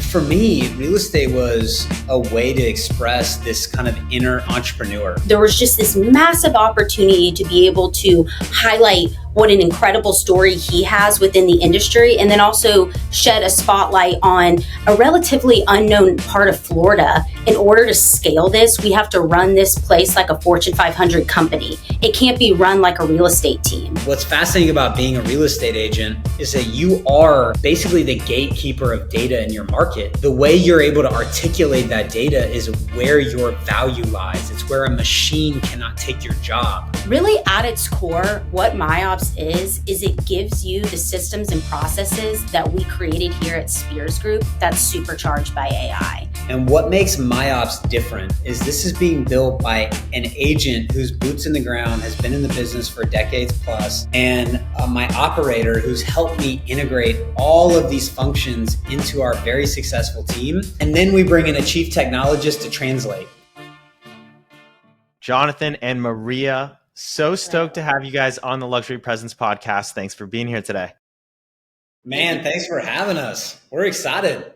For me, real estate was a way to express this kind of inner entrepreneur. There was just this massive opportunity to be able to highlight what an incredible story he has within the industry, and then also shed a spotlight on a relatively unknown part of Florida. In order to scale this, we have to run this place like a Fortune 500 company. It can't be run like a real estate team. What's fascinating about being a real estate agent is that you are basically the gatekeeper of data in your market. The way you're able to articulate that data is where your value lies. It's where a machine cannot take your job. Really, at its core, what MyOps is it gives you the systems and processes that we created here at Spears Group that's supercharged by AI. And what makes MyOps different is this is being built by an agent whose boots in the ground has been in the business for decades plus, and my operator who's helped me integrate all of these functions into our very successful team. And then we bring in a chief technologist to translate. Jonathan and Maria, so stoked to have you guys on the Luxury Presence podcast. Thanks for being here today. Man, thanks for having us. We're excited.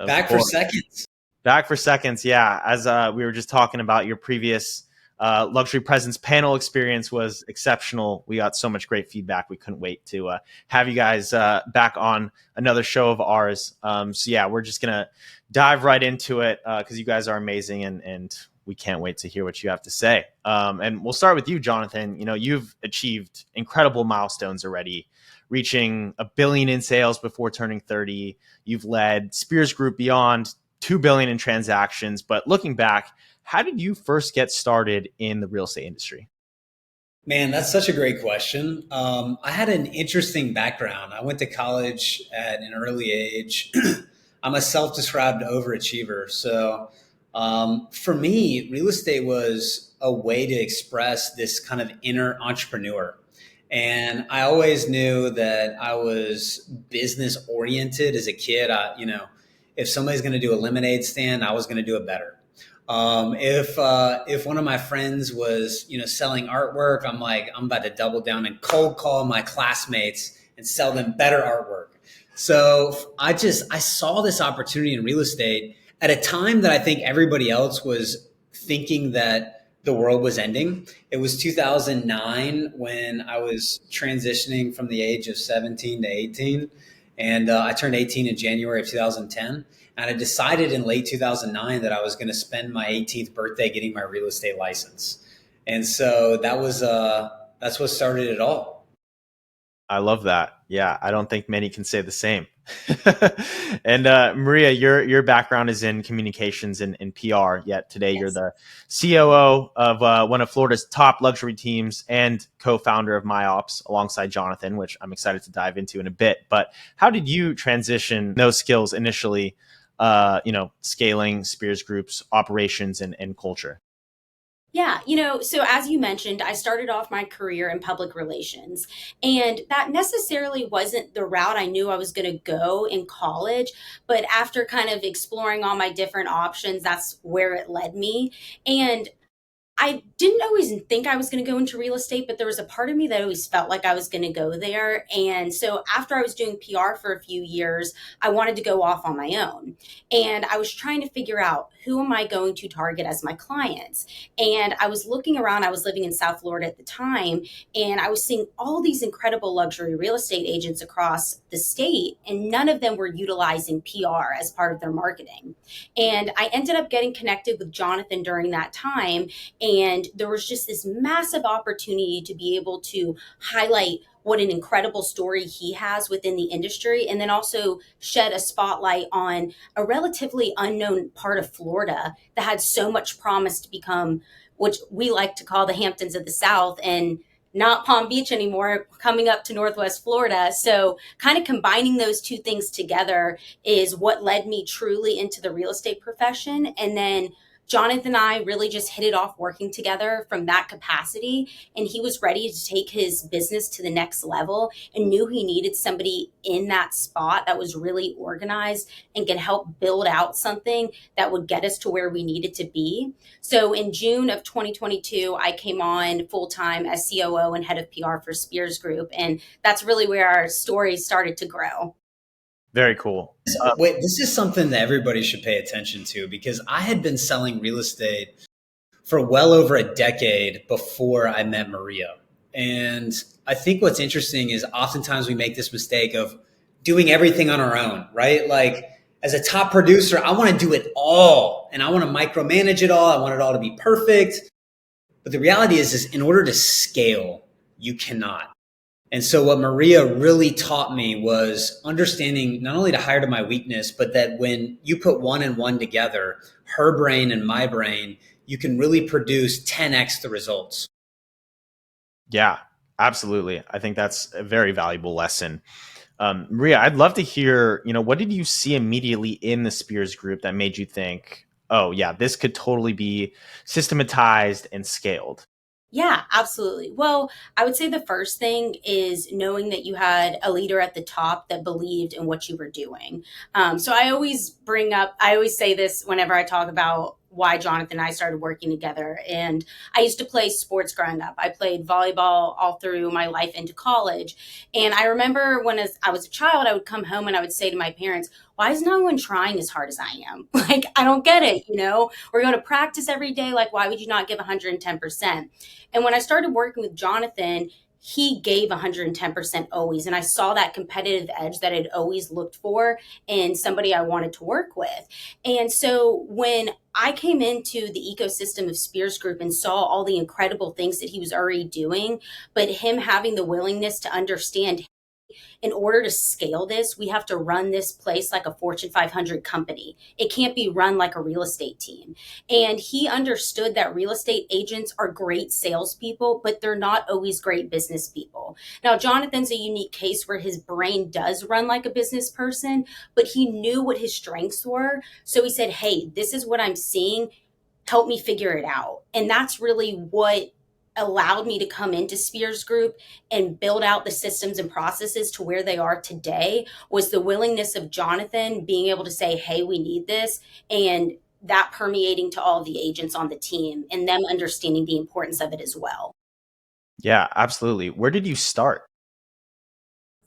Back for seconds. Back for seconds, yeah. As we were just talking about, your previous Luxury Presence panel experience was exceptional. We got so much great feedback. We couldn't wait to have you guys back on another show of ours. So yeah, we're just going to dive right into it because you guys are amazing and we can't wait to hear what you have to say. And we'll start with you, Jonathan. You know, you've achieved incredible milestones already, reaching $1 billion in sales before turning 30. You've led Spears Group beyond $2 billion in transactions. But looking back, how did you first get started in the real estate industry? Man, that's such a great question. I had an interesting background. I went to college at an early age. I'm a self-described overachiever. So for me, real estate was a way to express this kind of inner entrepreneur. And I always knew that I was business oriented as a kid. If somebody's going to do a lemonade stand, I was going to do it better. If one of my friends was, selling artwork, I'm about to double down and cold call my classmates and sell them better artwork. So I saw this opportunity in real estate at a time that I think everybody else was thinking that the world was ending. It was 2009 when I was transitioning from the age of 17 to 18. And I turned 18 in January of 2010. And I decided in late 2009 that I was going to spend my 18th birthday getting my real estate license. And so that's what started it all. I love that. Yeah, I don't think many can say the same. And Maria, your background is in communications and PR, yet today You're the COO of one of Florida's top luxury teams and co-founder of MyOps alongside Jonathan, which I'm excited to dive into in a bit. But how did you transition those skills initially, scaling Spears Group's operations and culture? Yeah, so as you mentioned, I started off my career in public relations, and that necessarily wasn't the route I knew I was going to go in college. But after kind of exploring all my different options, that's where it led me. And I didn't always think I was going to go into real estate, but there was a part of me that always felt like I was going to go there. And so after I was doing PR for a few years, I wanted to go off on my own. And I was trying to figure out, who am I going to target as my clients? And I was looking around, I was living in South Florida at the time, and I was seeing all these incredible luxury real estate agents across the state, and none of them were utilizing PR as part of their marketing. And I ended up getting connected with Jonathan during that time. And there was just this massive opportunity to be able to highlight what an incredible story he has within the industry, and then also shed a spotlight on a relatively unknown part of Florida that had so much promise to become, which we like to call the Hamptons of the South, and not Palm Beach anymore, coming up to Northwest Florida. So kind of combining those two things together is what led me truly into the real estate profession. And then Jonathan and I really just hit it off working together from that capacity. And he was ready to take his business to the next level and knew he needed somebody in that spot that was really organized and could help build out something that would get us to where we needed to be. So in June of 2022, I came on full-time as COO and head of PR for Spears Group. And that's really where our story started to grow. Very cool. Wait, this is something that everybody should pay attention to because I had been selling real estate for well over a decade before I met Maria. And I think what's interesting is oftentimes we make this mistake of doing everything on our own, right? Like as a top producer, I want to do it all and I want to micromanage it all. I want it all to be perfect. But the reality is in order to scale, you cannot. And so what Maria really taught me was understanding not only to hire to my weakness, but that when you put one and one together, her brain and my brain, you can really produce 10x the results. Yeah, absolutely. I think that's a very valuable lesson. Maria, I'd love to hear, what did you see immediately in the Spears group that made you think, oh yeah, this could totally be systematized and scaled? Yeah, absolutely. Well, I would say the first thing is knowing that you had a leader at the top that believed in what you were doing. So I always say this whenever I talk about why Jonathan and I started working together. And I used to play sports growing up. I played volleyball all through my life into college. And I remember as I was a child, I would come home and I would say to my parents, why is no one trying as hard as I am? Like, I don't get it. We're going to practice every day. Like, why would you not give 110%? And when I started working with Jonathan, he gave 110% always. And I saw that competitive edge that I'd always looked for in somebody I wanted to work with. And so when I came into the ecosystem of Spears Group and saw all the incredible things that he was already doing, but him having the willingness to understand in order to scale this, we have to run this place like a Fortune 500 company. It can't be run like a real estate team. And he understood that real estate agents are great salespeople, but they're not always great business people. Now, Jonathan's a unique case where his brain does run like a business person, but he knew what his strengths were. So he said, hey, this is what I'm seeing. Help me figure it out. And that's really what allowed me to come into Spears Group and build out the systems and processes to where they are today was the willingness of Jonathan being able to say, hey, we need this, and that permeating to all the agents on the team and them understanding the importance of it as well. Yeah, absolutely. Where did you start?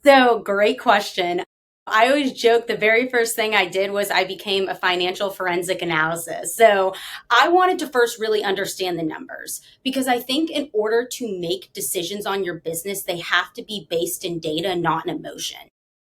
So, great question. I always joke the very first thing I did was I became a financial forensic analysis. So I wanted to first really understand the numbers because I think in order to make decisions on your business, they have to be based in data, not in emotion.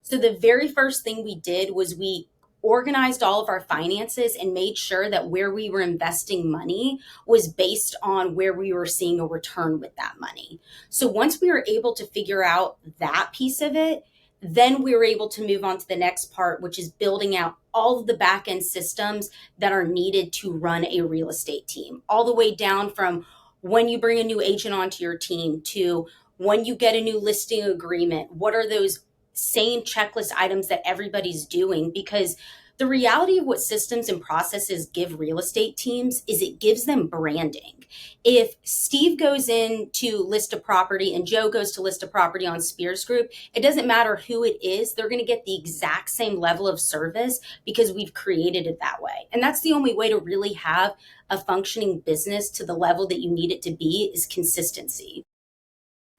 So the very first thing we did was we organized all of our finances and made sure that where we were investing money was based on where we were seeing a return with that money. So once we were able to figure out that piece of it, then we were able to move on to the next part, which is building out all of the back end systems that are needed to run a real estate team, all the way down from when you bring a new agent onto your team to when you get a new listing agreement. What are those same checklist items that everybody's doing? Because the reality of what systems and processes give real estate teams is it gives them branding. If Steve goes in to list a property and Joe goes to list a property on Spears Group, it doesn't matter who it is, they're going to get the exact same level of service because we've created it that way. And that's the only way to really have a functioning business to the level that you need it to be is consistency.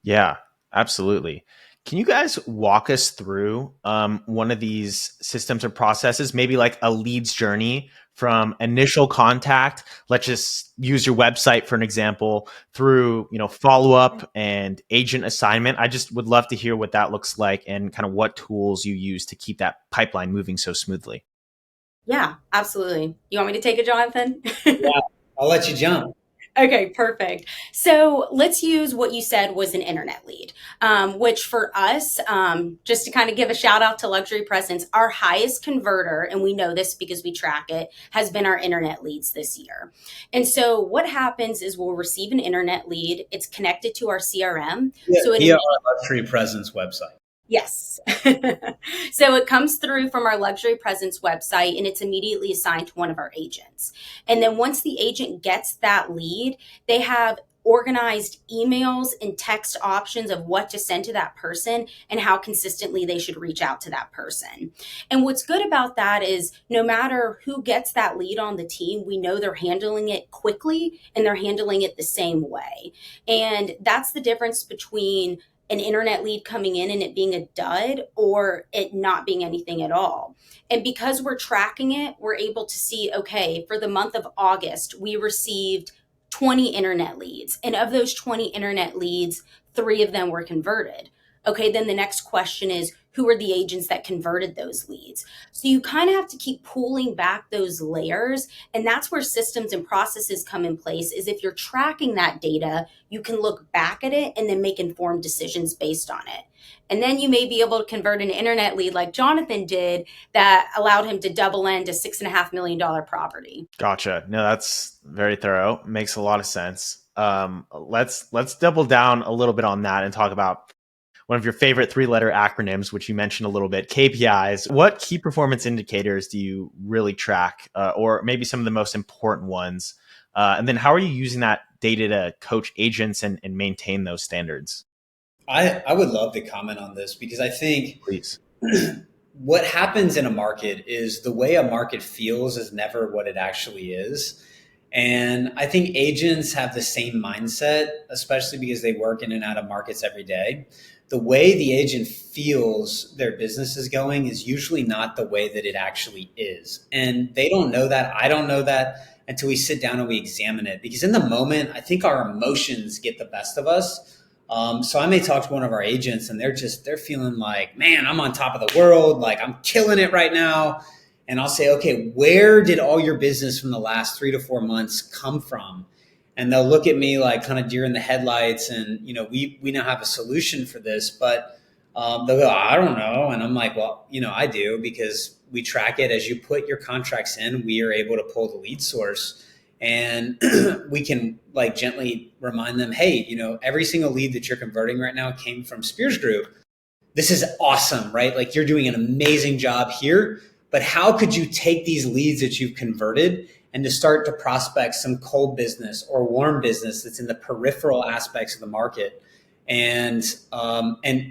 Yeah, absolutely. Can you guys walk us through one of these systems or processes, maybe like a leads journey from initial contact? Let's just use your website for an example through, follow up and agent assignment. I just would love to hear what that looks like and kind of what tools you use to keep that pipeline moving so smoothly. Yeah, absolutely. You want me to take it, Jonathan? Yeah, I'll let you jump. Okay, perfect. So let's use what you said was an internet lead, which for us, just to kind of give a shout out to Luxury Presence, our highest converter, and we know this because we track it, has been our internet leads this year. And so what happens is we'll receive an internet lead. It's connected to our CRM. Yeah, So via our Luxury Presence website. Yes. So it comes through from our Luxury Presence website and it's immediately assigned to one of our agents. And then once the agent gets that lead, they have organized emails and text options of what to send to that person and how consistently they should reach out to that person. And what's good about that is no matter who gets that lead on the team, we know they're handling it quickly and they're handling it the same way. And that's the difference between an internet lead coming in and it being a dud, or it not being anything at all. And because we're tracking it, we're able to see, okay, for the month of August, we received 20 internet leads. And of those 20 internet leads, 3 of them were converted. Okay, then the next question is, who are the agents that converted those leads? So you kind of have to keep pulling back those layers. And that's where systems and processes come in place, is if you're tracking that data, you can look back at it and then make informed decisions based on it. And then you may be able to convert an internet lead like Jonathan did that allowed him to double end a $6.5 million property. Gotcha. No, that's very thorough. Makes a lot of sense. Let's double down a little bit on that and talk about one of your favorite 3-letter acronyms, which you mentioned a little bit, KPIs. What key performance indicators do you really track, or maybe some of the most important ones? And then how are you using that data to coach agents and maintain those standards? I would love to comment on this because I think Please. what happens in a market is the way a market feels is never what it actually is. And I think agents have the same mindset, especially because they work in and out of markets every day. The way the agent feels their business is going is usually not the way that it actually is. And they don't know that. I don't know that until we sit down and we examine it. Because in the moment, I think our emotions get the best of us. So I may talk to one of our agents and they're feeling like, man, I'm on top of the world. Like I'm killing it right now. And I'll say, okay, where did all your business from the last 3 to 4 months come from? And they'll look at me like kind of deer in the headlights. And, we now have a solution for this, but they'll go, I don't know. And I'm like, well, I do, because we track it. As you put your contracts in, we are able to pull the lead source. And we can like gently remind them, hey, every single lead that you're converting right now came from Spears Group. This is awesome, right? Like you're doing an amazing job here, but how could you take these leads that you've converted and to start to prospect some cold business or warm business that's in the peripheral aspects of the market, and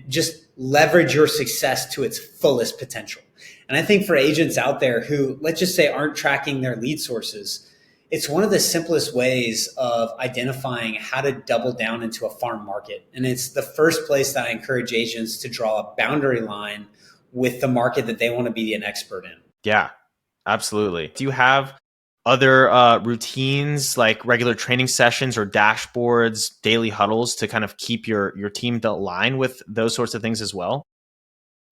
just leverage your success to its fullest potential. And I think for agents out there who, let's just say, aren't tracking their lead sources, it's one of the simplest ways of identifying how to double down into a farm market. And it's the first place that I encourage agents to draw a boundary line with the market that they want to be an expert in. Yeah, absolutely. Do you have other routines like regular training sessions or dashboards, daily huddles to kind of keep your team to align with those sorts of things as well?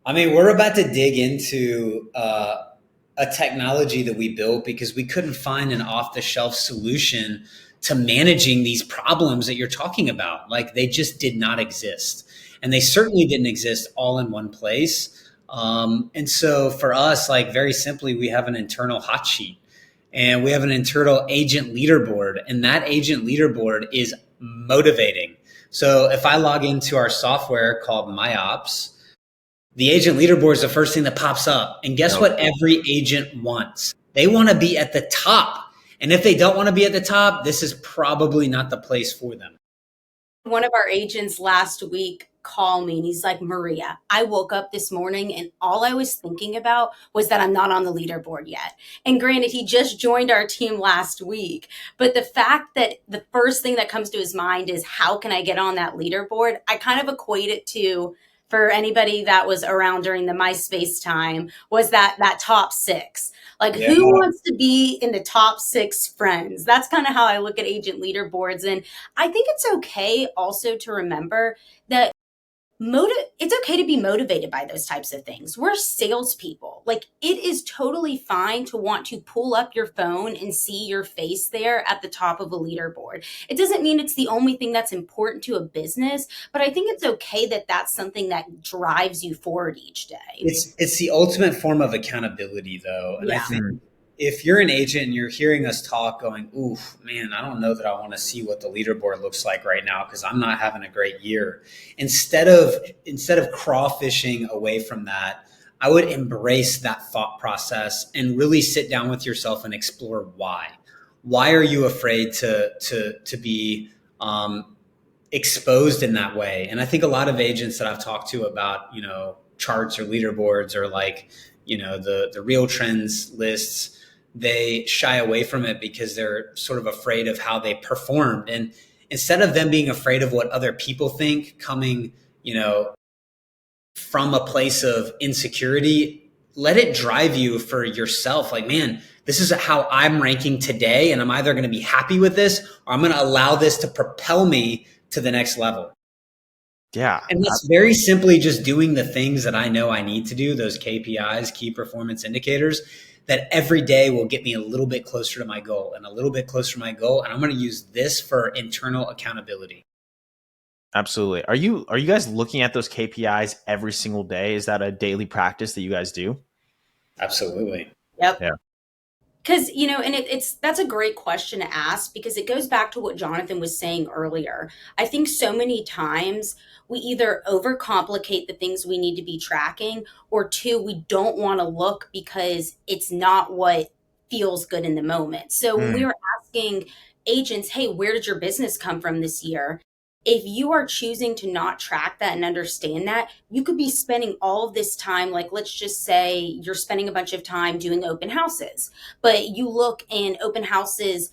I mean, we're about to dig into a technology that we built because we couldn't find an off-the-shelf solution to managing these problems that you're talking about. Like they just did not exist. And they certainly didn't exist all in one place. And so for us, like very simply, we have an internal hot sheet and we have an internal agent leaderboard, and that agent leaderboard is motivating. So if I log into our software called MyOps, the agent leaderboard is the first thing that pops up. And guess what every agent wants? They want to be at the top. And if they don't want to be at the top, this is probably not the place for them. One of our agents last week called me and he's like, Maria, I woke up this morning and all I was thinking about was that I'm not on the leaderboard yet. And granted, he just joined our team last week, but the fact that the first thing that comes to his mind is how can I get on that leaderboard? I kind of equate it to, for anybody that was around during the MySpace time, was that top 6. Like who wants to be in the top 6 friends? That's kind of how I look at agent leaderboards. And I think it's okay also to remember that it's okay to be motivated by those types of things. We're salespeople. Like it is totally fine to want to pull up your phone and see your face there at the top of a leaderboard. It doesn't mean it's the only thing that's important to a business, but I think it's okay that that's something that drives you forward each day. It's the ultimate form of accountability, though. And I think if you're an agent and you're hearing us talk going, oof, man, I don't know that I want to see what the leaderboard looks like right now because I'm not having a great year. Instead of crawfishing away from that, I would embrace that thought process and really sit down with yourself and explore why. Why are you afraid to be exposed in that way? And I think a lot of agents that I've talked to about, charts or leaderboards or like, the real trends lists, they shy away from it because they're sort of afraid of how they performed. And instead of them being afraid of what other people think, coming you know, from a place of insecurity, let it drive you for yourself. Like, man, this is how I'm ranking today, and I'm either going to be happy with this or I'm going to allow this to propel me to the next level. Yeah. And that's very simply just doing the things that I know I need to do, those KPIs, key performance indicators, that every day will get me a little bit closer to my goal and a little bit closer to my goal. And I'm going to use this for internal accountability. Absolutely. Are you guys looking at those KPIs every single day? Is that a daily practice that you guys do? Absolutely. Yep. Yeah. Because, and that's a great question to ask, because it goes back to what Jonathan was saying earlier. I think so many times we either overcomplicate the things we need to be tracking, or two, we don't want to look because it's not what feels good in the moment. So when we were asking agents, hey, where did your business come from this year? If you are choosing to not track that and understand that, you could be spending all of this time, like let's just say you're spending a bunch of time doing open houses, but you look and open houses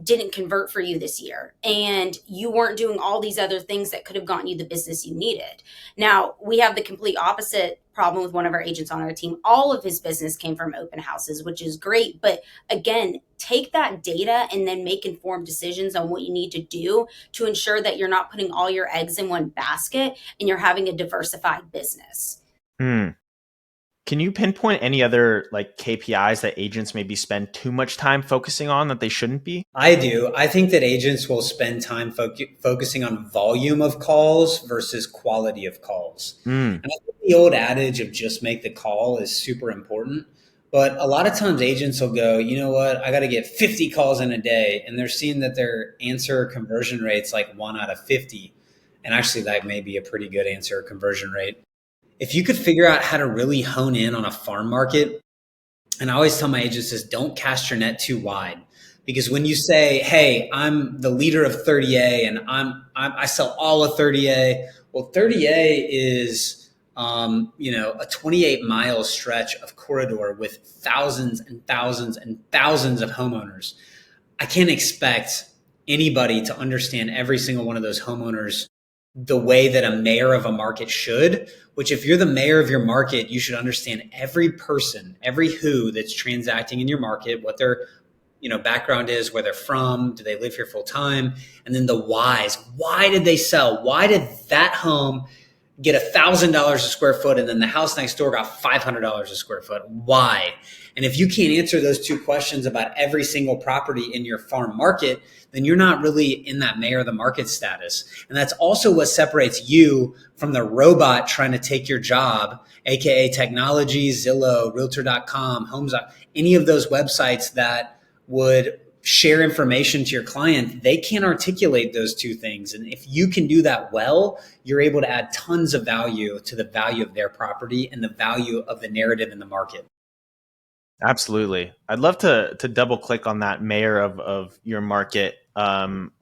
didn't convert for you this year, and you weren't doing all these other things that could have gotten you the business you needed. Now, we have the complete opposite problem with one of our agents on our team. All of his business came from open houses, which is great. But again, take that data and then make informed decisions on what you need to do to ensure that you're not putting all your eggs in one basket and you're having a diversified business. Can you pinpoint any other like KPIs that agents maybe spend too much time focusing on that they shouldn't be? I do. I think that agents will spend time focusing on volume of calls versus quality of calls. And I think the old adage of just make the call is super important. But a lot of times agents will go, you know what, I got to get 50 calls in a day. And they're seeing that their answer conversion rate's like 1 out of 50. And actually that may be a pretty good answer conversion rate. If you could figure out how to really hone in on a farm market, and I always tell my agents is don't cast your net too wide, because when you say, hey, I'm the leader of 30A and I sell all of 30A, well, 30A is, a 28-mile stretch of corridor with thousands and thousands and thousands of homeowners. I can't expect anybody to understand every single one of those homeowners the way that a mayor of a market should, which if you're the mayor of your market, you should understand every person, every who that's transacting in your market, what their background is, where they're from, do they live here full time, and then the whys. Why did they sell? Why did that home get $1,000 a square foot and then the house next door got $500 a square foot? Why? And if you can't answer those two questions about every single property in your farm market, then you're not really in that mayor of the market status. And that's also what separates you from the robot trying to take your job, aka technology, Zillow, realtor.com, homes, any of those websites that would share information to your client. They can't articulate those two things. And if you can do that well, you're able to add tons of value to the value of their property and the value of the narrative in the market. Absolutely. I'd love to double click on that mayor of your market,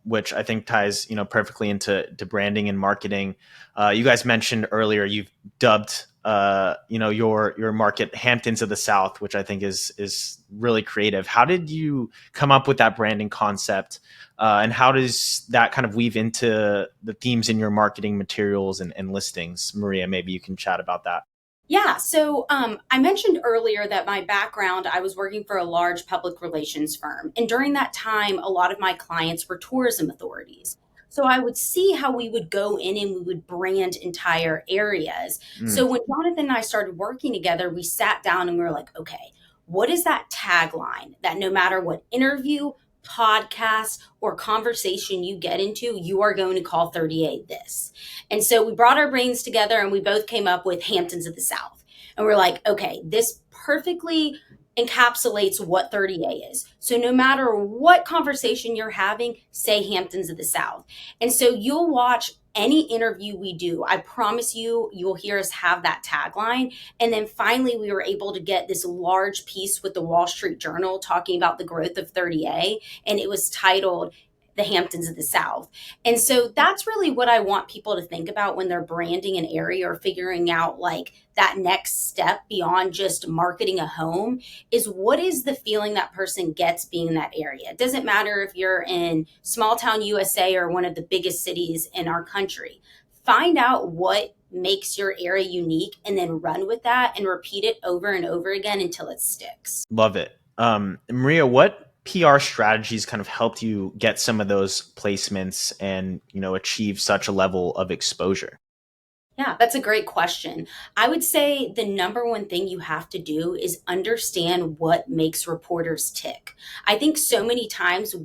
which I think ties perfectly into branding and marketing. You guys mentioned earlier you've dubbed your market Hamptons of the South, which I think is really creative. How did you come up with that branding concept, and how does that kind of weave into the themes in your marketing materials and listings? Maria, maybe you can chat about that. Yeah. So I mentioned earlier that my background, I was working for a large public relations firm. And during that time, a lot of my clients were tourism authorities. So I would see how we would go in and we would brand entire areas. So when Jonathan and I started working together, we sat down and we were like, okay, what is that tagline that no matter what interview, podcast, or conversation you get into, you are going to call 38 this? And so we brought our brains together and we both came up with Hamptons of the South. And we're like, okay, this perfectly encapsulates what 30A is. So no matter what conversation you're having, say Hamptons of the South. And so you'll watch any interview we do. I promise you, you'll hear us have that tagline. And then finally, we were able to get this large piece with the Wall Street Journal talking about the growth of 30A. And it was titled the Hamptons of the South. And so that's really what I want people to think about when they're branding an area or figuring out like that next step beyond just marketing a home is what is the feeling that person gets being in that area. It doesn't matter if you're in small town USA or one of the biggest cities in our country. find out what makes your area unique and then run with that and repeat it over and over again until it sticks. Love it. Maria, what PR strategies kind of helped you get some of those placements and, achieve such a level of exposure? Yeah, that's a great question. I would say the number one thing you have to do is understand what makes reporters tick. I think so many times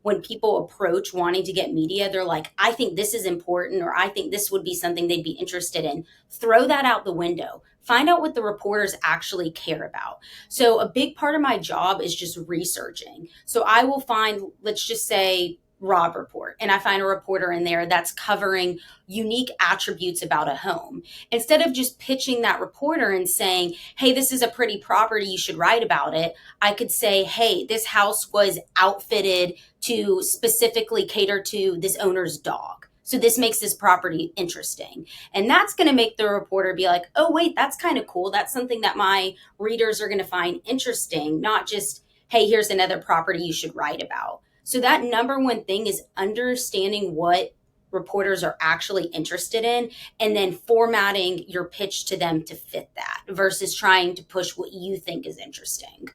when people approach wanting to get media, they're like, I think this is important, or I think this would be something they'd be interested in. Throw that out the window. Find out what the reporters actually care about. So, a big part of my job is just researching. So, I will find, let's just say, Rob Report, and I find a reporter in there that's covering unique attributes about a home. Instead of just pitching that reporter and saying, hey, this is a pretty property, you should write about it, I could say, hey, this house was outfitted to specifically cater to this owner's dog. So this makes this property interesting. And that's going to make the reporter be like, oh, wait, that's kind of cool. That's something that my readers are going to find interesting, not just, hey, here's another property you should write about. So that number one thing is understanding what reporters are actually interested in and then formatting your pitch to them to fit that versus trying to push what you think is interesting.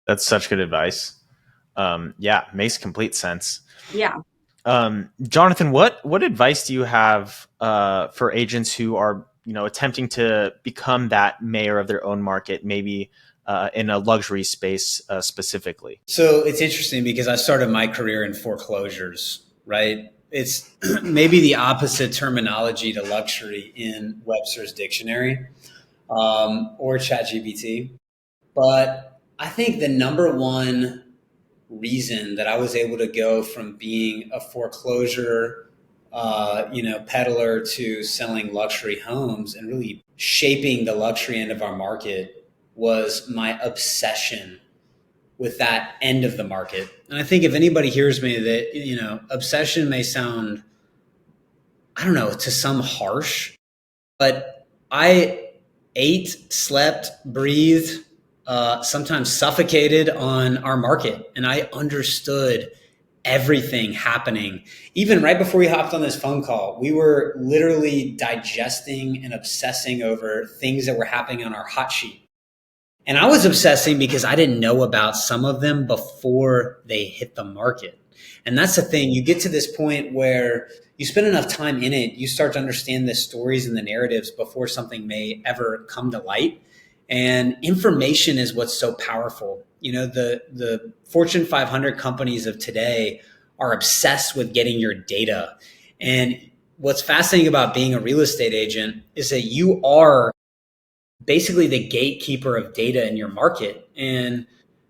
That's such good advice. Yeah, makes complete sense. Yeah. Jonathan, what advice do you have for agents who are, attempting to become that mayor of their own market, maybe in a luxury space specifically? So it's interesting because I started my career in foreclosures, right? It's maybe the opposite terminology to luxury in Webster's dictionary or ChatGPT. But I think the number one reason that I was able to go from being a foreclosure, peddler to selling luxury homes and really shaping the luxury end of our market was my obsession with that end of the market. And I think if anybody hears me that, obsession may sound, I don't know, to some harsh, but I ate, slept, breathed, sometimes suffocated on our market. And I understood everything happening. Even right before we hopped on this phone call, we were literally digesting and obsessing over things that were happening on our hot sheet. And I was obsessing because I didn't know about some of them before they hit the market. And that's the thing. You get to this point where you spend enough time in it, you start to understand the stories and the narratives before something may ever come to light. And information is what's so powerful. The Fortune 500 companies of today are obsessed with getting your data. And what's fascinating about being a real estate agent is that you are basically the gatekeeper of data in your market. And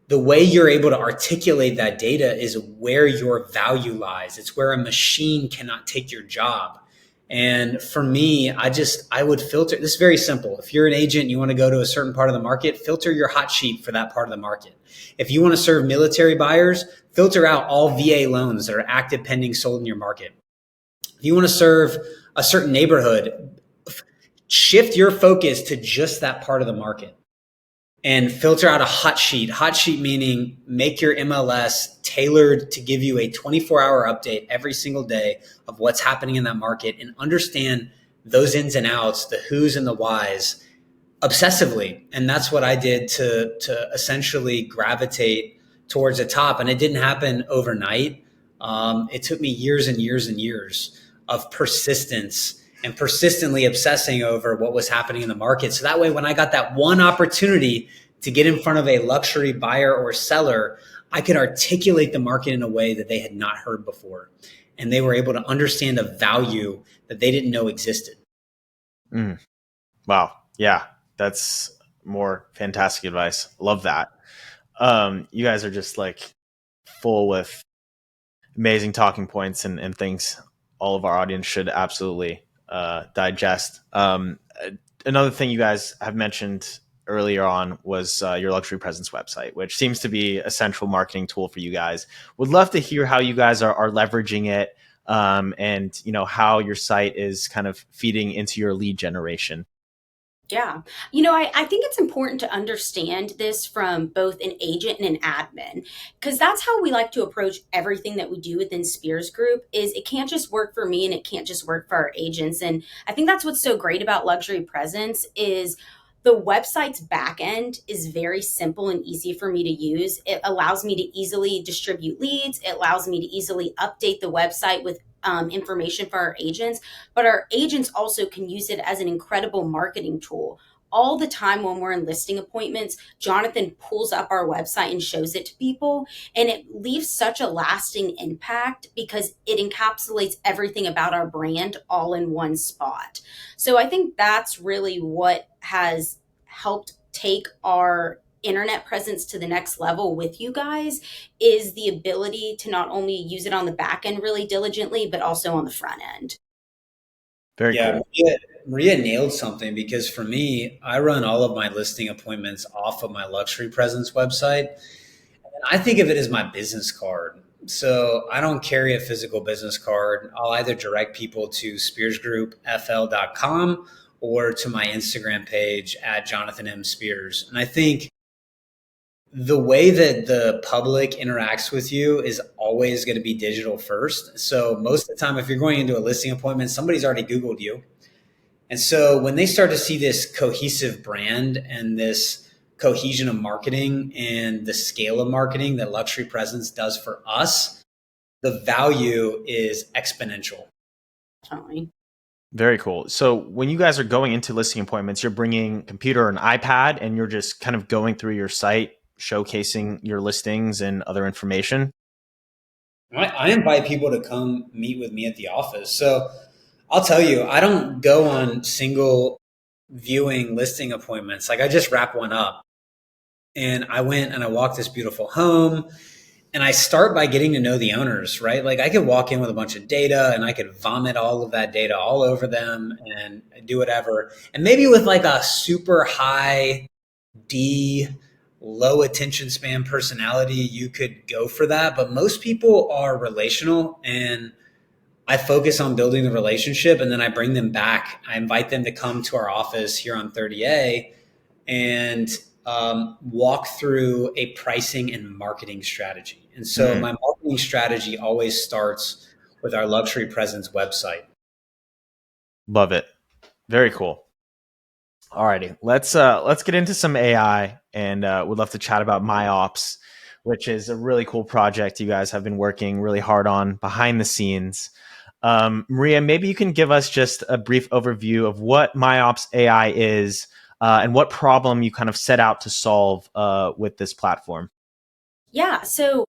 the way you're able to articulate that data is where your value lies. It's where a machine cannot take your job. And for me, I would filter. This is very simple. If you're an agent and you want to go to a certain part of the market, filter your hot sheet for that part of the market. If you want to serve military buyers, filter out all VA loans that are active, pending, sold in your market. If you want to serve a certain neighborhood, shift your focus to just that part of the market and filter out a hot sheet. Hot sheet meaning make your MLS tailored to give you a 24-hour update every single day of what's happening in that market and understand those ins and outs, the who's and the whys obsessively. And that's what I did to essentially gravitate towards the top. And it didn't happen overnight. It took me years and years and years of persistence and persistently obsessing over what was happening in the market. So that way, when I got that one opportunity to get in front of a luxury buyer or seller, I could articulate the market in a way that they had not heard before. And they were able to understand a value that they didn't know existed. Wow. Yeah, that's more fantastic advice. Love that. You guys are just like full with amazing talking points and things all of our audience should absolutely digest. Another thing you guys have mentioned earlier on was your luxury presence website, which seems to be a central marketing tool for you guys. Would love to hear how you guys are leveraging it, and how your site is kind of feeding into your lead generation. Yeah. I think it's important to understand this from both an agent and an admin, because that's how we like to approach everything that we do within Spears Group. Is it can't just work for me and it can't just work for our agents. And I think that's what's so great about Luxury Presence is the website's back end is very simple and easy for me to use. It allows me to easily distribute leads. It allows me to easily update the website with information for our agents, but our agents also can use it as an incredible marketing tool. All the time when we're in listing appointments, Jonathan pulls up our website and shows it to people, and it leaves such a lasting impact because it encapsulates everything about our brand all in one spot. So I think that's really what has helped take our internet presence to the next level with you guys is the ability to not only use it on the back end really diligently, but also on the front end. Very Yeah, cool. Maria nailed something because for me, I run all of my listing appointments off of my luxury presence website. And I think of it as my business card. So I don't carry a physical business card. I'll either direct people to spearsgroupfl.com or to my Instagram page at Jonathan M. Spears. And I think the way that the public interacts with you is always going to be digital first. So most of the time, if you're going into a listing appointment, somebody's already Googled you. And so when they start to see this cohesive brand and this cohesion of marketing and the scale of marketing that Luxury Presence does for us, the value is exponential. Definitely. Very cool. So when you guys are going into listing appointments, you're bringing a computer or an iPad and you're just kind of going through your site, showcasing your listings and other information. I invite people to come meet with me at the office. So I'll tell you, I don't go on single viewing listing appointments. Like I just wrap one up and I went and I walked this beautiful home and I start by getting to know the owners, right? Like I could walk in with a bunch of data and I could vomit all of that data all over them and do whatever. And maybe with like a super high D, low attention span personality, you could go for that. But most people are relational and I focus on building the relationship and then I bring them back. I invite them to come to our office here on 30A and walk through a pricing and marketing strategy. And so my marketing strategy always starts with our luxury presence website. Love it. Very cool. Alrighty, let's get into some AI, and would love to chat about MyOps, which is a really cool project you guys have been working really hard on behind the scenes. Maria, maybe you can give us just a brief overview of what MyOps AI is and what problem you kind of set out to solve with this platform. Yeah. So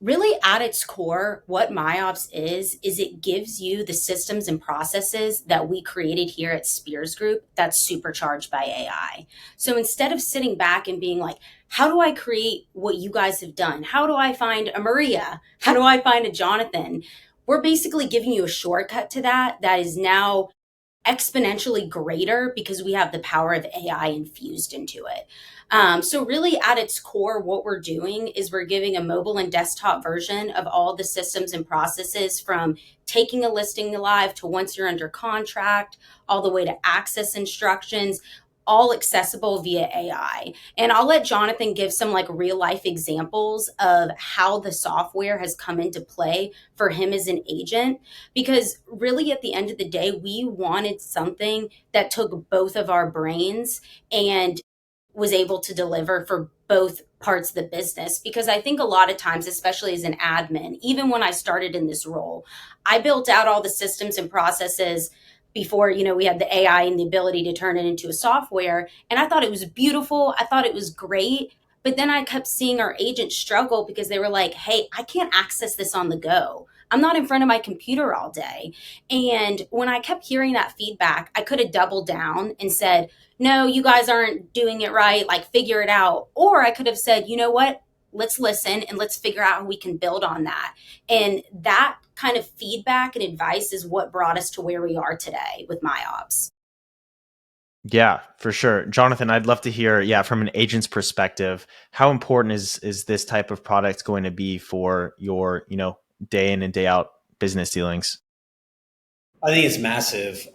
really, at its core, what MyOps is it gives you the systems and processes that we created here at Spears Group that's supercharged by AI. So instead of sitting back and being like, how do I create what you guys have done? How do I find a Maria? How do I find a Jonathan? We're basically giving you a shortcut to that is now exponentially greater because we have the power of AI infused into it. So really at its core, what we're doing is we're giving a mobile and desktop version of all the systems and processes from taking a listing live to once you're under contract, all the way to access instructions, all accessible via AI. And I'll let Jonathan give some like real life examples of how the software has come into play for him as an agent. Because really, at the end of the day, we wanted something that took both of our brains and was able to deliver for both parts of the business. Because I think a lot of times, especially as an admin, even when I started in this role, I built out all the systems and processes before we had the AI and the ability to turn it into a software, and I thought it was beautiful, I thought it was great. But then I kept seeing our agents struggle because they were like, hey, I can't access this on the go, I'm not in front of my computer all day. And when I kept hearing that feedback, I could have doubled down and said, no, you guys aren't doing it right, like figure it out. Or I could have said, you know what, let's listen and let's figure out how we can build on that. And that kind of feedback and advice is what brought us to where we are today with MyOps. Yeah, for sure. Jonathan, I'd love to hear, from an agent's perspective, how important is this type of product going to be for your, day in and day out business dealings? I think it's massive.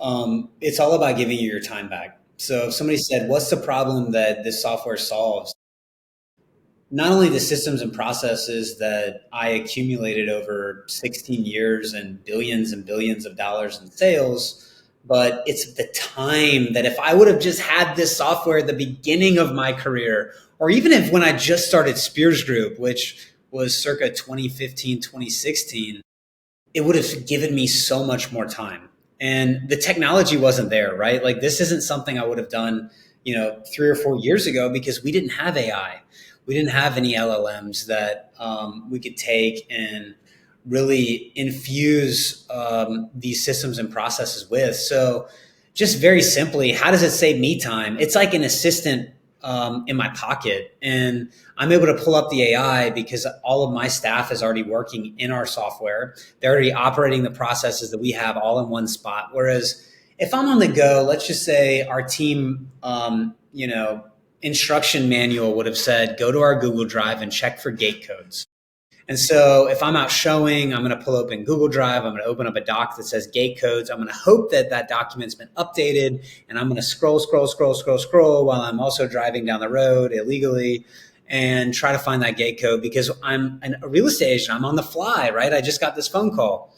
It's all about giving you your time back. So if somebody said, what's the problem that this software solves? Not only the systems and processes that I accumulated over 16 years and billions of dollars in sales, but it's the time that if I would have just had this software at the beginning of my career, or even if when I just started Spears Group, which was circa 2015, 2016, it would have given me so much more time. And the technology wasn't there, right? Like this isn't something I would have done, 3 or 4 years ago because we didn't have AI. We didn't have any LLMs that we could take and really infuse these systems and processes with. So just very simply, how does it save me time? It's like an assistant in my pocket. And I'm able to pull up the AI because all of my staff is already working in our software. They're already operating the processes that we have all in one spot. Whereas if I'm on the go, let's just say our team, instruction manual would have said, go to our Google Drive and check for gate codes. And so if I'm out showing, I'm going to pull open Google Drive. I'm going to open up a doc that says gate codes. I'm going to hope that that document's been updated. And I'm going to scroll while I'm also driving down the road illegally and try to find that gate code because I'm a real estate agent. I'm on the fly, right? I just got this phone call.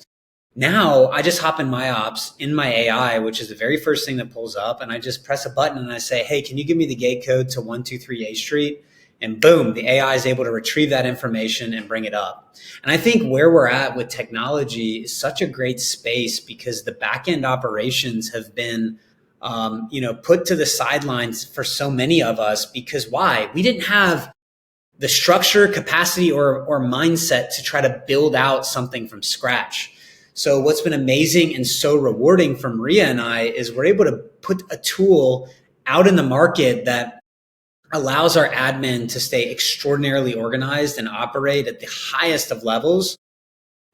Now I just hop in MyOps in my AI, which is the very first thing that pulls up. And I just press a button and I say, hey, can you give me the gate code to 123 A Street? And boom, the AI is able to retrieve that information and bring it up. And I think where we're at with technology is such a great space because the back end operations have been, put to the sidelines for so many of us because why? We didn't have the structure, capacity, or mindset to try to build out something from scratch. So what's been amazing and so rewarding for Maria and I is we're able to put a tool out in the market that allows our admin to stay extraordinarily organized and operate at the highest of levels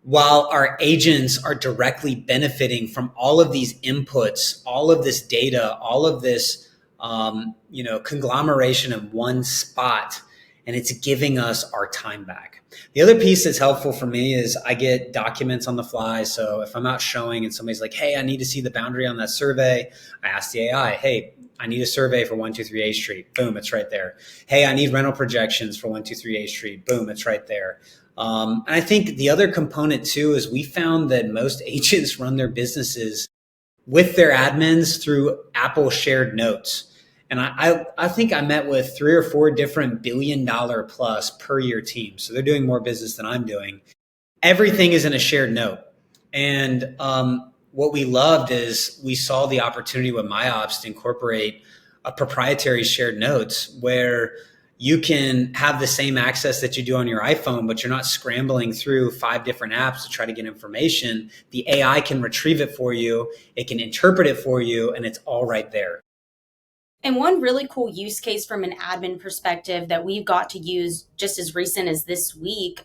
while our agents are directly benefiting from all of these inputs, all of this data, all of this, conglomeration in one spot. And it's giving us our time back. The other piece that's helpful for me is I get documents on the fly. So if I'm out showing and somebody's like, hey, I need to see the boundary on that survey, I ask the AI, hey, I need a survey for 123 A Street. Boom, it's right there. Hey, I need rental projections for 123 A Street. Boom, it's right there. And I think the other component too is we found that most agents run their businesses with their admins through Apple shared notes. And I think I met with 3 or 4 different $1 billion plus per year teams. So they're doing more business than I'm doing. Everything is in a shared note. And what we loved is we saw the opportunity with MyOps to incorporate a proprietary shared notes where you can have the same access that you do on your iPhone, but you're not scrambling through 5 different apps to try to get information. The AI can retrieve it for you. It can interpret it for you, and it's all right there. And one really cool use case from an admin perspective that we've got to use just as recent as this week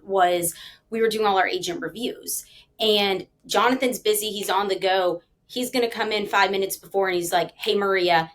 was we were doing all our agent reviews. And Jonathan's busy. He's on the go. He's going to come in 5 minutes before and he's like, hey, Maria,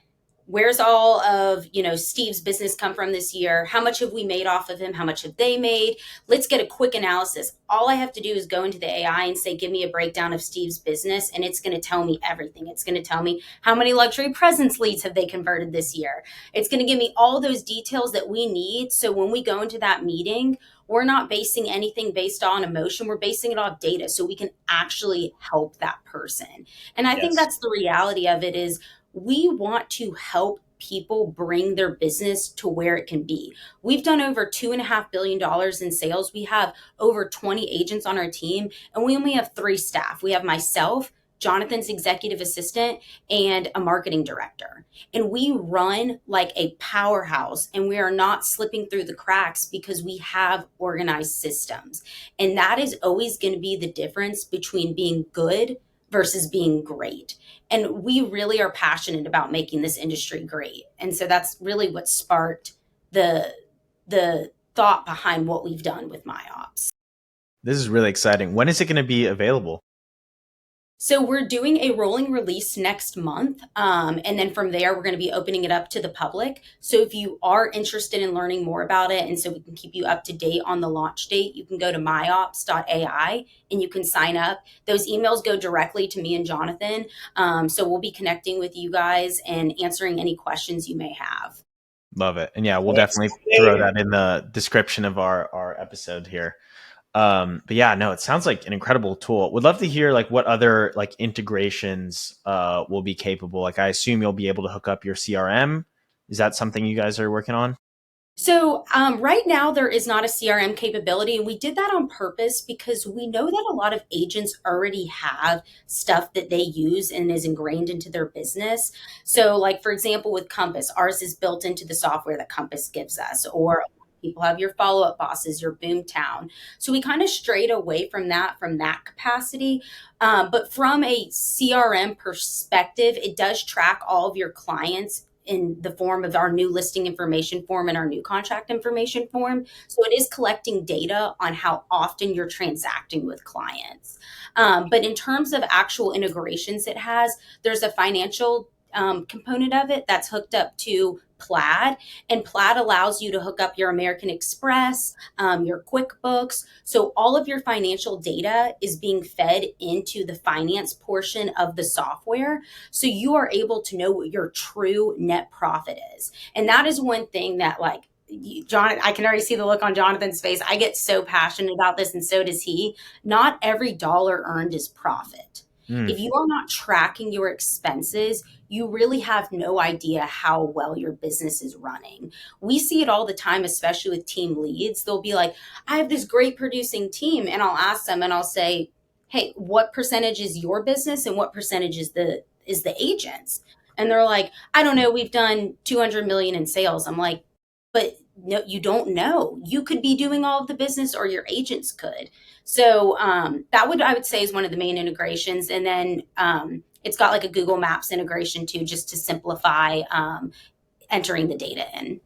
where's all of, Steve's business come from this year? How much have we made off of him? How much have they made? Let's get a quick analysis. All I have to do is go into the AI and say, give me a breakdown of Steve's business. And it's going to tell me everything. It's going to tell me how many luxury presence leads have they converted this year. It's going to give me all those details that we need. So when we go into that meeting, we're not basing anything based on emotion. We're basing it off data so we can actually help that person. And I think that's the reality of it is we want to help people bring their business to where it can be. We've done over $2.5 billion in sales. We have over 20 agents on our team, and we only have 3 staff. We have myself, Jonathan's executive assistant, and a marketing director. And we run like a powerhouse, and we are not slipping through the cracks because we have organized systems. And that is always going to be the difference between being good versus being great. And we really are passionate about making this industry great. And so that's really what sparked the thought behind what we've done with MyOps. This is really exciting. When is it going to be available? So we're doing a rolling release next month. And then from there, we're going to be opening it up to the public. So if you are interested in learning more about it, and so we can keep you up to date on the launch date, you can go to MyOps AI and you can sign up. Those emails go directly to me and Jonathan. So we'll be connecting with you guys and answering any questions you may have. Love it. And yeah, we'll That's definitely throw great. that in the description of our episode here. But yeah, no, it sounds like an incredible tool. Would love to hear like what other like integrations will be capable. Like I assume you'll be able to hook up your CRM. Is that something you guys are working on? So, right now, there is not a CRM capability, and we did that on purpose because we know that a lot of agents already have stuff that they use and is ingrained into their business. So, like for example, with Compass, ours is built into the software that Compass gives us, or people have your follow up bosses, your Boomtown. So, we kind of strayed away from that capacity. But from a CRM perspective, it does track all of your clients in the form of our new listing information form and our new contract information form. So it is collecting data on how often you're transacting with clients. But in terms of actual integrations it has, there's a financial component of it that's hooked up to Plaid, and Plaid allows you to hook up your American Express, your QuickBooks. So all of your financial data is being fed into the finance portion of the software. So you are able to know what your true net profit is. And that is one thing that like John, I can already see the look on Jonathan's face. I get so passionate about this, and so does he. Not every dollar earned is profit. Mm, If you are not tracking your expenses, you really have no idea how well your business is running. We see it all the time, especially with team leads. They'll be like, I have this great producing team. And I'll ask them and I'll say, hey, what percentage is your business and what percentage is the agents? And they're like, I don't know, we've done 200 million in sales. I'm like, but no, you don't know. You could be doing all of the business or your agents could. So that would, I would say, is one of the main integrations. And then it's got like a Google Maps integration too, just to simplify entering the data in.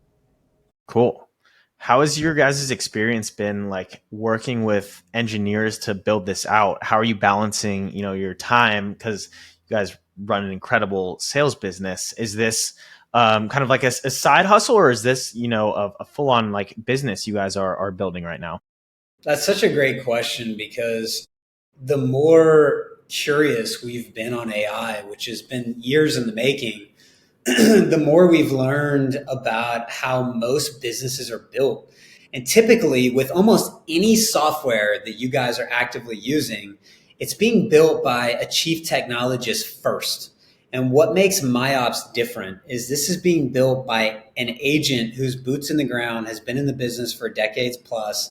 cool. How has your guys' experience been like working with engineers to build this out? How are you balancing, your time? Because you guys run an incredible sales business. Is this kind of like a side hustle, or is this, a full on like business you guys are building right now? That's such a great question because the more curious we've been on AI, which has been years in the making, the more we've learned about how most businesses are built. And typically, with almost any software that you guys are actively using, it's being built by a chief technologist first. And what makes MyOps different is this is being built by an agent whose boots in the ground has been in the business for decades plus,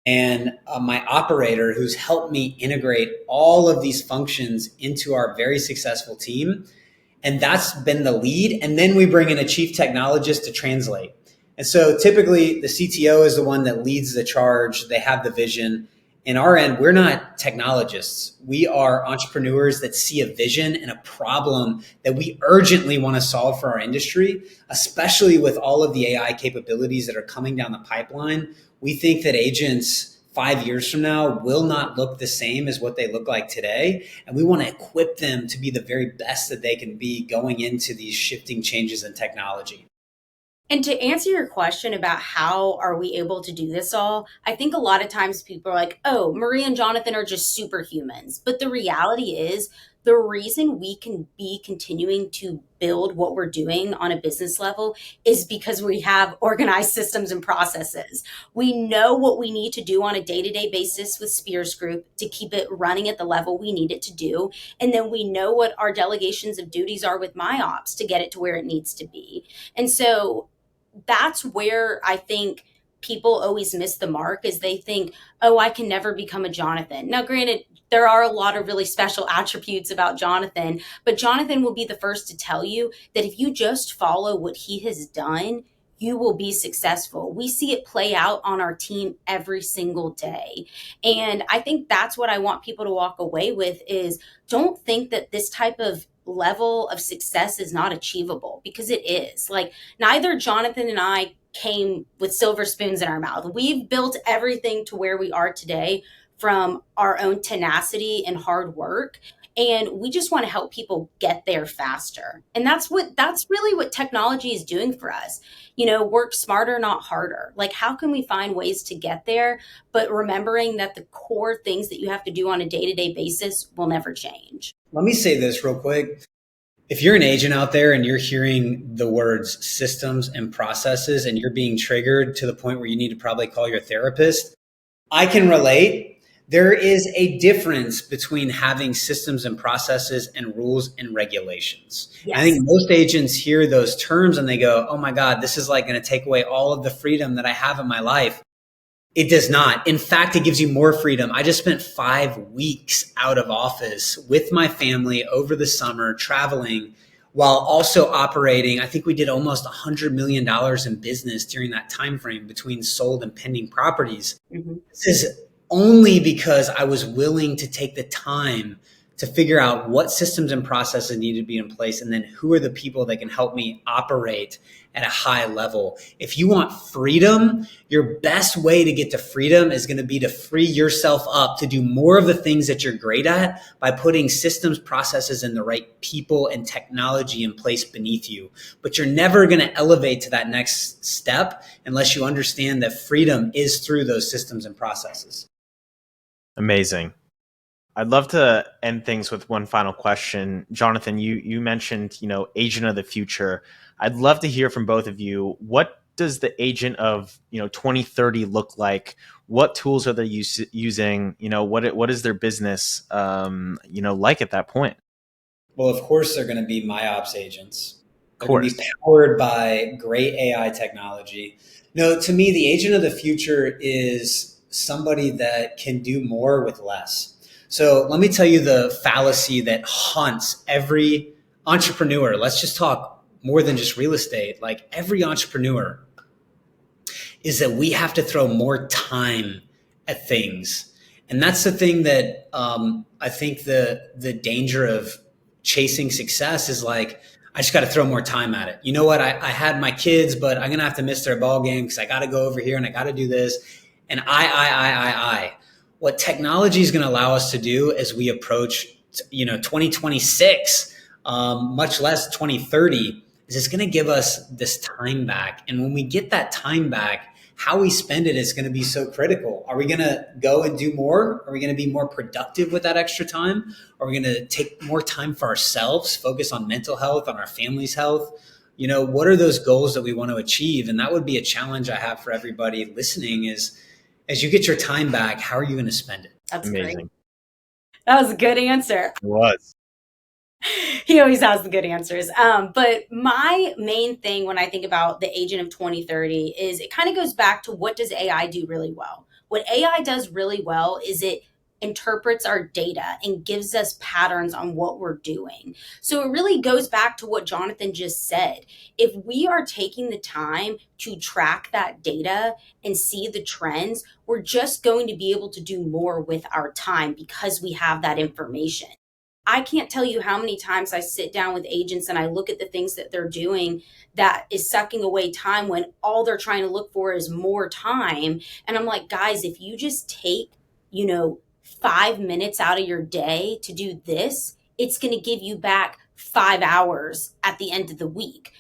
and my operator who's helped me integrate all of these functions into our very successful team. And that's been the lead. And then we bring in a chief technologist to translate. And so typically the CTO is the one that leads the charge. They have the vision. In our end, we're not technologists. We are entrepreneurs that see a vision and a problem that we urgently want to solve for our industry, especially with all of the AI capabilities that are coming down the pipeline. We think that agents 5 years from now will not look the same as what they look like today. And we want to equip them to be the very best that they can be going into these shifting changes in technology. And to answer your question about how are we able to do this all, I think a lot of times people are like, oh, Maria and Jonathan are just superhumans. But the reality is, the reason we can be continuing to build what we're doing on a business level is because we have organized systems and processes. We know what we need to do on a day to day basis with Spears Group to keep it running at the level we need it to do. And then we know what our delegations of duties are with MyOps to get it to where it needs to be. And so that's where I think people always miss the mark is they think, oh, I can never become a Jonathan. Now, granted, there are a lot of really special attributes about Jonathan, but Jonathan will be the first to tell you that if you just follow what he has done, you will be successful. We see it play out on our team every single day. And I think that's what I want people to walk away with is don't think that this type of level of success is not achievable because it is. Like neither Jonathan and I came with silver spoons in our mouth. We've built everything to where we are today from our own tenacity and hard work. And we just want to help people get there faster. And that's really what technology is doing for us. Work smarter, not harder. Like, how can we find ways to get there, but remembering that the core things that you have to do on a day-to-day basis will never change. Let me say this real quick. If you're an agent out there and you're hearing the words systems and processes and you're being triggered to the point where you need to probably call your therapist, I can relate. There is a difference between having systems and processes and rules and regulations. Yes. I think most agents hear those terms and they go, oh my God, this is like going to take away all of the freedom that I have in my life. It does not. In fact, it gives you more freedom. I just spent 5 weeks out of office with my family over the summer, traveling, while also operating. I think we did almost $100 million in business during that time frame between sold and pending properties. Mm-hmm. This is only because I was willing to take the time to figure out what systems and processes need to be in place, and then who are the people that can help me operate at a high level. If you want freedom, your best way to get to freedom is going to be to free yourself up to do more of the things that you're great at by putting systems, processes, and the right people and technology in place beneath you. But you're never going to elevate to that next step unless you understand that freedom is through those systems and processes. Amazing. I'd love to end things with one final question. Jonathan, you mentioned, agent of the future. I'd love to hear from both of you. What does the agent of, 2030 look like? What tools are they using? What is their business, like at that point? Well, of course, they're going to be MyOps agents. They're going to be powered by great AI technology. No, to me, the agent of the future is somebody that can do more with less. So let me tell you the fallacy that haunts every entrepreneur. Let's just talk more than just real estate. Like, every entrepreneur is that we have to throw more time at things. And that's the thing that I think the danger of chasing success is, like, I just got to throw more time at it. You know what? I had my kids, but I'm going to have to miss their ball game because I got to go over here and I got to do this. And I. What technology is going to allow us to do as we approach, 2026, much less 2030, is it's going to give us this time back. And when we get that time back, how we spend it is going to be so critical. Are we going to go and do more? Are we going to be more productive with that extra time? Are we going to take more time for ourselves, focus on mental health, on our family's health? What are those goals that we want to achieve? And that would be a challenge I have for everybody listening is, as you get your time back, how are you going to spend it? That's amazing. Great. That was a good answer. It was. He always has the good answers. But my main thing when I think about the agent of 2030 is it kind of goes back to, what does AI do really well? What AI does really well is it interprets our data and gives us patterns on what we're doing. So it really goes back to what Jonathan just said. If we are taking the time to track that data and see the trends, we're just going to be able to do more with our time because we have that information. I can't tell you how many times I sit down with agents and I look at the things that they're doing that is sucking away time when all they're trying to look for is more time. And I'm like, guys, if you just take, 5 minutes out of your day to do this, it's going to give you back 5 hours at the end of the week,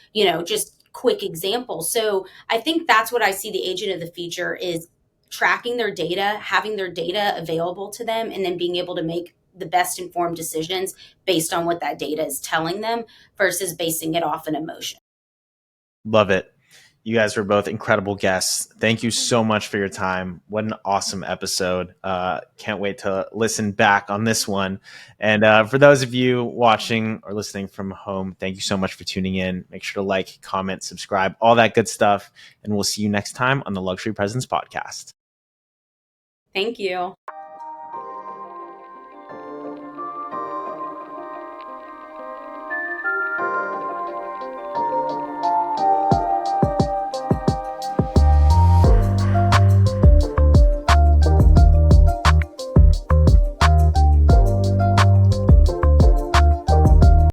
just quick example. So I think that's what I see the agent of the future is tracking their data, having their data available to them, and then being able to make the best informed decisions based on what that data is telling them versus basing it off an emotion. Love it. You guys were both incredible guests. Thank you so much for your time. What an awesome episode. Can't wait to listen back on this one. And for those of you watching or listening from home, thank you so much for tuning in. Make sure to like, comment, subscribe, all that good stuff. And we'll see you next time on the Luxury Presence Podcast. Thank you.